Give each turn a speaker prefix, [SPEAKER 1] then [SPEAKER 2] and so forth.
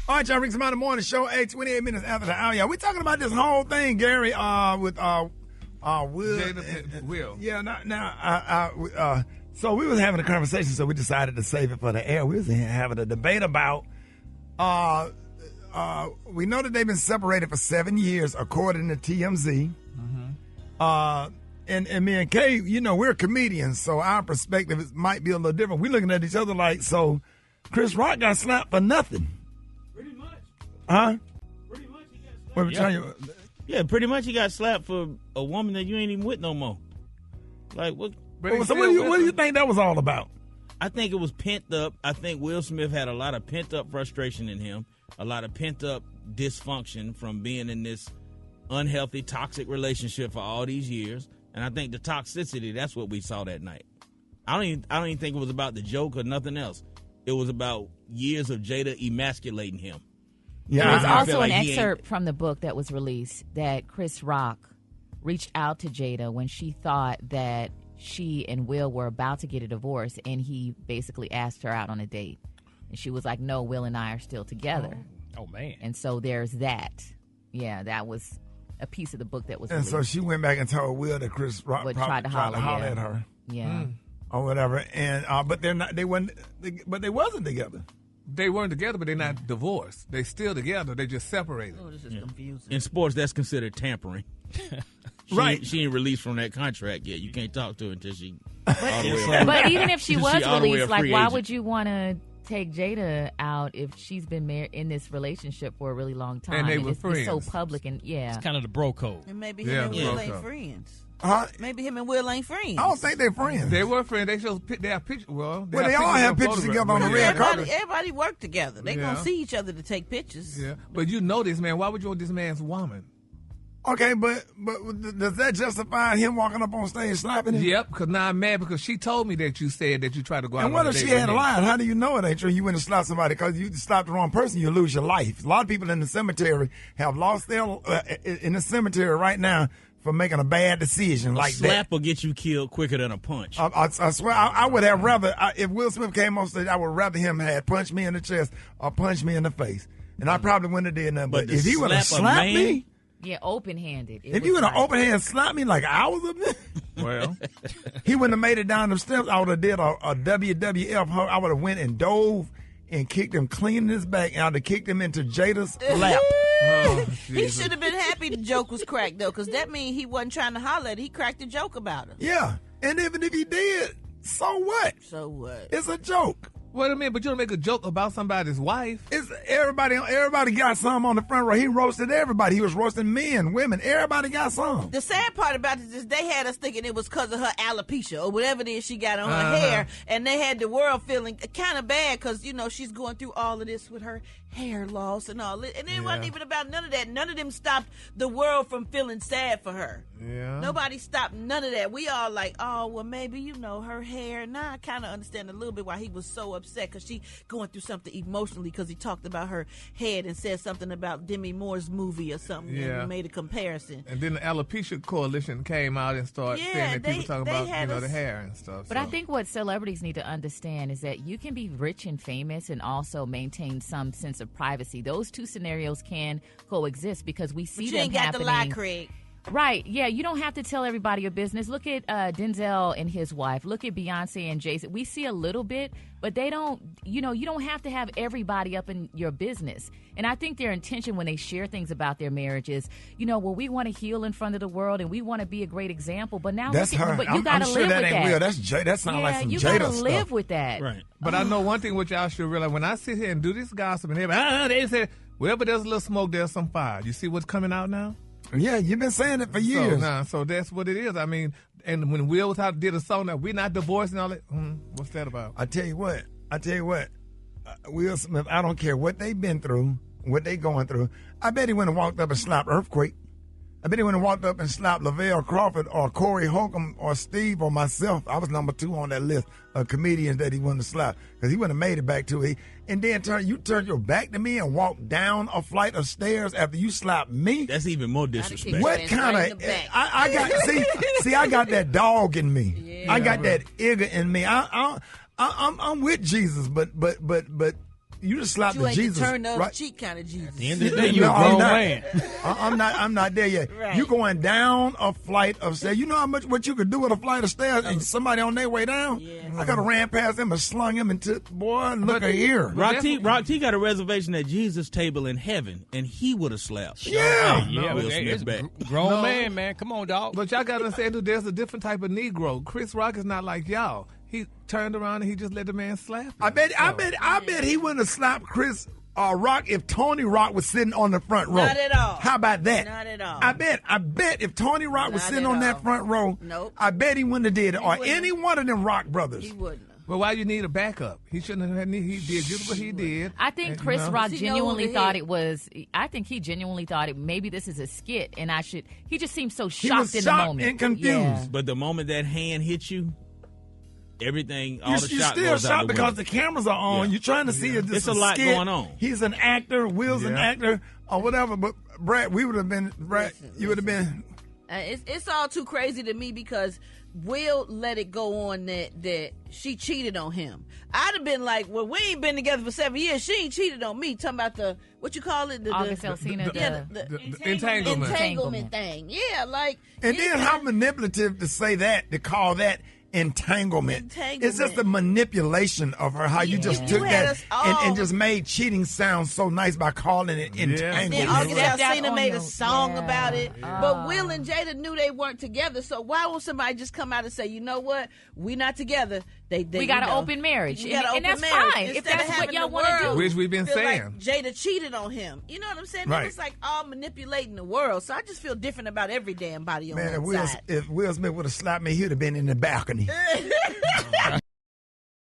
[SPEAKER 1] All right, y'all, Rickey Smiley Morning Show, 28 minutes after the hour. Yeah, we're talking about this whole thing, Gary, with Will.
[SPEAKER 2] Jada and Will.
[SPEAKER 1] Yeah, so we was having a conversation, so we decided to save it for the air. We was having a debate about, we know that they've been separated for 7 years, according to TMZ. Mm-hmm. And me and Kay, we're comedians, so our perspective might be a little different. We're looking at each other like, so Chris Rock got slapped for nothing.
[SPEAKER 3] Pretty much.
[SPEAKER 1] Huh?
[SPEAKER 3] Pretty much he got slapped.
[SPEAKER 4] Yeah, pretty much he got slapped for a woman that you ain't even with no more. Like, what?
[SPEAKER 1] So what do you think that was all about?
[SPEAKER 4] I think it was pent up. I think Will Smith had a lot of pent up frustration in him, a lot of pent up dysfunction from being in this unhealthy, toxic relationship for all these years. And I think the toxicity, that's what we saw that night. I don't even think it was about the joke or nothing else. It was about years of Jada emasculating him.
[SPEAKER 5] Yeah, there was also an excerpt from the book that was released that Chris Rock reached out to Jada when she thought that she and Will were about to get a divorce, and he basically asked her out on a date. And she was like, no, Will and I are still together.
[SPEAKER 6] Oh man.
[SPEAKER 5] And so there's that. Yeah, that was a piece of the book that was
[SPEAKER 1] released.
[SPEAKER 5] So
[SPEAKER 1] she went back and told Will that Chris Rock probably tried to holler at her.
[SPEAKER 5] Yeah.
[SPEAKER 1] Or whatever. And but they wasn't together.
[SPEAKER 2] They weren't together, but they're not divorced. They still together. They just separated.
[SPEAKER 7] Oh, this is confusing.
[SPEAKER 4] In sports, that's considered tampering.
[SPEAKER 1] Right.
[SPEAKER 4] She ain't released from that contract yet. You can't talk to her until she.
[SPEAKER 5] But even if she was released, like, why would you want to take Jada out if she's been in this relationship for a really long time?
[SPEAKER 2] And they were friends.
[SPEAKER 5] It's so public, and
[SPEAKER 6] it's kind of the bro code.
[SPEAKER 7] And maybe him and Will ain't friends. Maybe him and Will ain't friends.
[SPEAKER 1] I don't think they're friends.
[SPEAKER 2] They were friends. They have pictures. Well,
[SPEAKER 1] they all have pictures together on the red carpet.
[SPEAKER 7] Everybody work together. They gonna see each other to take pictures.
[SPEAKER 2] Yeah, but you know this man. Why would you want this man's woman?
[SPEAKER 1] Okay, but does that justify him walking up on stage slapping him?
[SPEAKER 2] Yep, because now I'm mad because she told me that you said that you tried to go out.
[SPEAKER 1] And what if she had lied? How do you know it ain't true? You went and slapped somebody because you slapped the wrong person, you lose your life. A lot of people in the cemetery have lost their in the cemetery right now for making a bad decision like that.
[SPEAKER 4] A slap will get you killed quicker than a punch.
[SPEAKER 1] I swear, I would have rather, if Will Smith came on stage, I would rather him had punched me in the chest or punched me in the face. And I probably wouldn't have did nothing. But if he would have slapped me.
[SPEAKER 5] Yeah, open-handed.
[SPEAKER 1] If you would have open-hand slapped me like I was a man,
[SPEAKER 2] well,
[SPEAKER 1] he wouldn't have made it down the steps. I would have did a WWF. I would have went and dove and kicked him clean in his back, and I would have kicked him into Jada's lap.
[SPEAKER 7] He should have been happy the joke was cracked, though, because that means he wasn't trying to holler at her. He cracked a joke about her.
[SPEAKER 1] Yeah, and even if he did, so what?
[SPEAKER 7] So what?
[SPEAKER 1] It's a joke.
[SPEAKER 2] Wait a minute, but you don't make a joke about somebody's wife.
[SPEAKER 1] It's everybody got some on the front row. He roasted everybody. He was roasting men, women. Everybody got some.
[SPEAKER 7] The sad part about it is they had us thinking it was because of her alopecia or whatever it is she got on her hair, and they had the world feeling kind of bad because, she's going through all of this with her hair loss and all it. And it wasn't even about none of that. None of them stopped the world from feeling sad for her.
[SPEAKER 2] Yeah.
[SPEAKER 7] Nobody stopped none of that. We all like, oh, well, maybe, her hair. Now I kind of understand a little bit why he was so upset because she going through something emotionally because he talked about her head and said something about Demi Moore's movie or something and made a comparison.
[SPEAKER 2] And then the Alopecia Coalition came out and started saying that people talking about the hair and stuff.
[SPEAKER 5] But I think what celebrities need to understand is that you can be rich and famous and also maintain some sense of privacy. Those two scenarios can coexist because we see them happening.
[SPEAKER 7] You ain't got to lie, Craig.
[SPEAKER 5] Right. Yeah, you don't have to tell everybody your business. Look at Denzel and his wife. Look at Beyonce and Jason. We see a little bit, but they don't, you don't have to have everybody up in your business. And I think their intention when they share things about their marriage is, we want to heal in front of the world and we want to be a great example. But now
[SPEAKER 1] that's her.
[SPEAKER 5] But you got to live with that.
[SPEAKER 1] Will. That's Jada. That sounds like some Jada stuff.
[SPEAKER 5] You got to live with that.
[SPEAKER 4] Right.
[SPEAKER 2] But I know one thing which y'all should realize. When I sit here and do this gossip and everybody, they say, wherever there's a little smoke, there's some fire. You see what's coming out now?
[SPEAKER 1] Yeah, you've been saying it for years.
[SPEAKER 2] So that's what it is. I mean, and when Will was out did a song that we're not divorced and all that, what's that about?
[SPEAKER 1] I tell you what, Will Smith, I don't care what they've been through, what they going through. I bet he went and walked up and slapped Earthquake. I bet he went and walked up and slapped Lavelle Crawford or Corey Holcomb or Steve or myself. I was number 2 on that list of comedians that he wanted to slap because he wouldn't have made it back to it. And then you turn your back to me and walk down a flight of stairs after you slapped me.
[SPEAKER 4] That's even more disrespectful.
[SPEAKER 1] What kind of? I got I got that dog in me. Yeah, I got that igga in me. I'm with Jesus, but you just slapped
[SPEAKER 7] You
[SPEAKER 1] the
[SPEAKER 7] ain't
[SPEAKER 1] Jesus.
[SPEAKER 7] the turn the other
[SPEAKER 1] right?
[SPEAKER 7] cheek kind of Jesus.
[SPEAKER 6] At the end of the day, you're
[SPEAKER 1] No,
[SPEAKER 6] a
[SPEAKER 1] I'm
[SPEAKER 6] grown
[SPEAKER 1] not.
[SPEAKER 6] man.
[SPEAKER 1] I'm not there yet.
[SPEAKER 7] Right.
[SPEAKER 1] You going down a flight of stairs. You know how much what you could do with a flight of stairs and somebody on their way down?
[SPEAKER 7] Yeah.
[SPEAKER 1] I could have ran past him and slung him into, boy, look at here.
[SPEAKER 4] Rock T got a reservation at Jesus' table in heaven, and he would have slapped.
[SPEAKER 1] Yeah.
[SPEAKER 6] Yeah,
[SPEAKER 4] Will
[SPEAKER 6] it's
[SPEAKER 4] Smith back.
[SPEAKER 6] grown man. Come on, dog.
[SPEAKER 2] But y'all got to understand, dude, there's a different type of Negro. Chris Rock is not like y'all. He turned around and he just let the man slap him.
[SPEAKER 1] I bet he wouldn't have slapped Chris Rock if Tony Rock was sitting on the front row.
[SPEAKER 7] Not at all.
[SPEAKER 1] How about that?
[SPEAKER 7] Not at all.
[SPEAKER 1] I bet if Tony Rock was
[SPEAKER 7] Not
[SPEAKER 1] sitting
[SPEAKER 7] at
[SPEAKER 1] on that
[SPEAKER 7] all.
[SPEAKER 1] front row,
[SPEAKER 7] Nope.
[SPEAKER 1] I bet he wouldn't have did it. Or
[SPEAKER 7] wouldn't
[SPEAKER 1] any one of them Rock brothers.
[SPEAKER 7] He wouldn't have.
[SPEAKER 2] But why you need a backup? He shouldn't have. He did just what he did.
[SPEAKER 5] I think
[SPEAKER 2] And,
[SPEAKER 5] Chris Rock
[SPEAKER 7] Does he know
[SPEAKER 5] genuinely
[SPEAKER 7] who the
[SPEAKER 5] thought
[SPEAKER 7] head-
[SPEAKER 5] it was. I think he genuinely thought it. Maybe this is a skit, and I should. He just seemed so
[SPEAKER 1] He
[SPEAKER 5] shocked
[SPEAKER 1] was
[SPEAKER 5] in
[SPEAKER 1] shocked
[SPEAKER 5] the moment
[SPEAKER 1] and confused.
[SPEAKER 5] Yeah.
[SPEAKER 4] But the moment that hand hit you, everything, all the
[SPEAKER 1] You're
[SPEAKER 4] shot
[SPEAKER 1] still
[SPEAKER 4] goes out
[SPEAKER 1] shocked
[SPEAKER 4] the
[SPEAKER 1] because
[SPEAKER 4] window.
[SPEAKER 1] the cameras are on.
[SPEAKER 4] Yeah.
[SPEAKER 1] You're trying to see if this
[SPEAKER 4] It's a
[SPEAKER 1] is
[SPEAKER 4] lot
[SPEAKER 1] skit.
[SPEAKER 4] going on.
[SPEAKER 1] He's an actor. Will's an
[SPEAKER 2] Yeah.
[SPEAKER 1] actor, or whatever. But Brad, you would have been. You would have been.
[SPEAKER 7] It's all too crazy to me because Will let it go on that she cheated on him. I'd have been like, well, we ain't been together for 7 years. She ain't cheated on me. Talking about the, what you call it?
[SPEAKER 5] August Alsina,
[SPEAKER 2] the entanglement.
[SPEAKER 7] entanglement thing. Yeah, like.
[SPEAKER 1] And then how manipulative to say that, to call that entanglement. It's just a manipulation of her, how you just
[SPEAKER 7] You
[SPEAKER 1] took
[SPEAKER 7] had
[SPEAKER 1] that
[SPEAKER 7] us all-
[SPEAKER 1] and just made cheating sound so nice by calling it
[SPEAKER 7] Then
[SPEAKER 1] entanglement.
[SPEAKER 7] August
[SPEAKER 5] Left that
[SPEAKER 7] Alsina
[SPEAKER 5] on
[SPEAKER 7] made a
[SPEAKER 5] your-
[SPEAKER 7] song
[SPEAKER 5] yeah.
[SPEAKER 7] about it. But Will and Jada knew they weren't together. So why won't somebody just come out and say, you know what? We not together.
[SPEAKER 5] We got an open marriage,
[SPEAKER 7] We got an
[SPEAKER 5] and
[SPEAKER 7] open
[SPEAKER 5] that's
[SPEAKER 7] marriage.
[SPEAKER 5] fine if
[SPEAKER 7] Instead of
[SPEAKER 5] that's what
[SPEAKER 7] having
[SPEAKER 5] y'all
[SPEAKER 7] the
[SPEAKER 5] want to
[SPEAKER 7] world
[SPEAKER 5] do.
[SPEAKER 2] Which we've been
[SPEAKER 7] feel
[SPEAKER 2] saying.
[SPEAKER 7] like Jada cheated on him. You know what I'm saying?
[SPEAKER 1] Right.
[SPEAKER 7] It was like all manipulating the world. So I just feel different about every damn body on
[SPEAKER 1] Man,
[SPEAKER 7] that
[SPEAKER 1] if
[SPEAKER 7] side.
[SPEAKER 1] Will Smith would have slapped me, he would have been in the balcony.